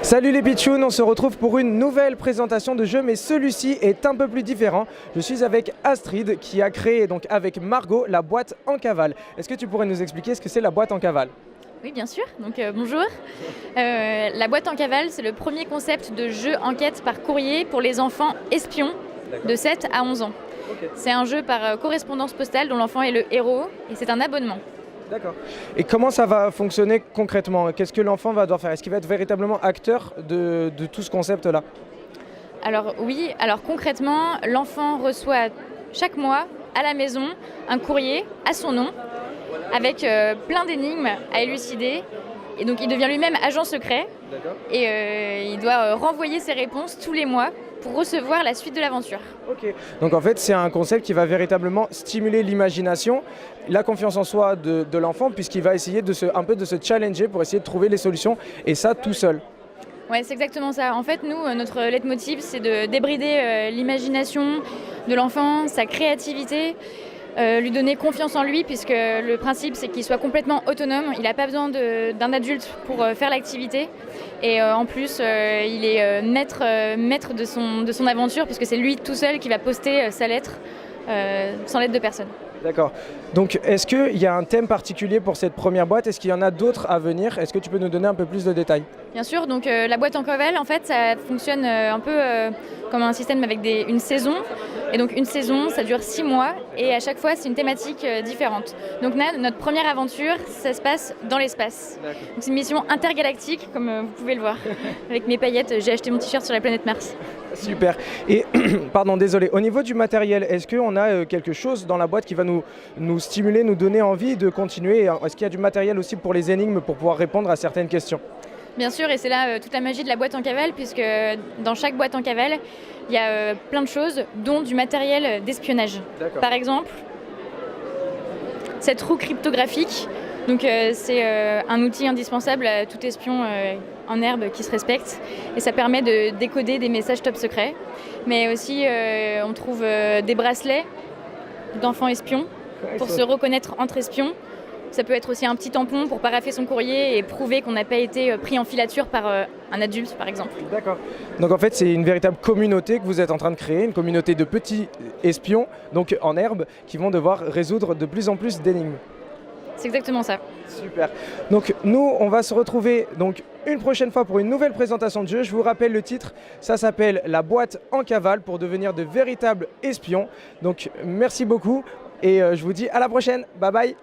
Salut les pitchouns, on se retrouve pour une nouvelle présentation de jeu, mais celui-ci est un peu plus différent. Je suis avec Astrid qui a créé donc avec Margot la boîte en cavale. Est-ce que tu pourrais nous expliquer ce que c'est la boîte en cavale? Oui, bien sûr. Donc bonjour. La boîte en cavale, c'est le premier concept de jeu enquête par courrier pour les enfants espions de 7 à 11 ans. Ok. C'est un jeu par correspondance postale dont l'enfant est le héros et c'est un abonnement. D'accord. Et comment ça va fonctionner concrètement? Qu'est-ce que l'enfant va devoir faire? Est-ce qu'il va être véritablement acteur de tout ce concept-là? Alors oui, alors concrètement, l'enfant reçoit chaque mois à la maison un courrier à son nom avec plein d'énigmes à élucider. Et donc il devient lui-même agent secret D'accord. et il doit renvoyer ses réponses tous les mois pour recevoir la suite de l'aventure. Ok. Donc en fait, c'est un concept qui va véritablement stimuler l'imagination, la confiance en soi de l'enfant, puisqu'il va essayer un peu de se challenger pour essayer de trouver les solutions, et ça tout seul. Ouais, c'est exactement ça. En fait, nous, notre leitmotiv, c'est de débrider l'imagination de l'enfant, sa créativité, lui donner confiance en lui, puisque le principe, c'est qu'il soit complètement autonome. Il n'a pas besoin d'un adulte pour faire l'activité. Et en plus, il est maître de son aventure, puisque c'est lui tout seul qui va poster sa lettre, sans l'aide de personne. D'accord. Donc est-ce qu'il y a un thème particulier pour cette première boîte? Est-ce qu'il y en a d'autres à venir? Est-ce que tu peux nous donner un peu plus de détails? Bien sûr, donc la boîte en cavale, en fait, ça fonctionne un peu comme un système avec une saison. Et donc une saison, ça dure 6 mois et à chaque fois, c'est une thématique différente. Donc notre première aventure, ça se passe dans l'espace. Donc c'est une mission intergalactique, comme vous pouvez le voir. Avec mes paillettes, j'ai acheté mon t-shirt sur la planète Mars. Super. Et, pardon, désolé, au niveau du matériel, est-ce qu'on a quelque chose dans la boîte qui va nous stimuler, nous donner envie de continuer? Est-ce qu'il y a du matériel aussi pour les énigmes pour pouvoir répondre à certaines questions? Bien sûr, et c'est là toute la magie de la boîte en cavale, puisque dans chaque boîte en cavale, il y a plein de choses, dont du matériel d'espionnage. D'accord. Par exemple, cette roue cryptographique, donc c'est un outil indispensable à tout espion en herbe qui se respecte, et ça permet de décoder des messages top secrets. Mais aussi, on trouve des bracelets d'enfants espions pour se reconnaître entre espions. Ça peut être aussi un petit tampon pour parapher son courrier et prouver qu'on n'a pas été pris en filature par un adulte, par exemple. D'accord. Donc en fait, c'est une véritable communauté que vous êtes en train de créer, une communauté de petits espions, donc en herbe, qui vont devoir résoudre de plus en plus d'énigmes. C'est exactement ça. Super. Donc nous, on va se retrouver donc une prochaine fois pour une nouvelle présentation de jeu. Je vous rappelle le titre, ça s'appelle La boîte en cavale pour devenir de véritables espions. Donc merci beaucoup et je vous dis à la prochaine. Bye bye.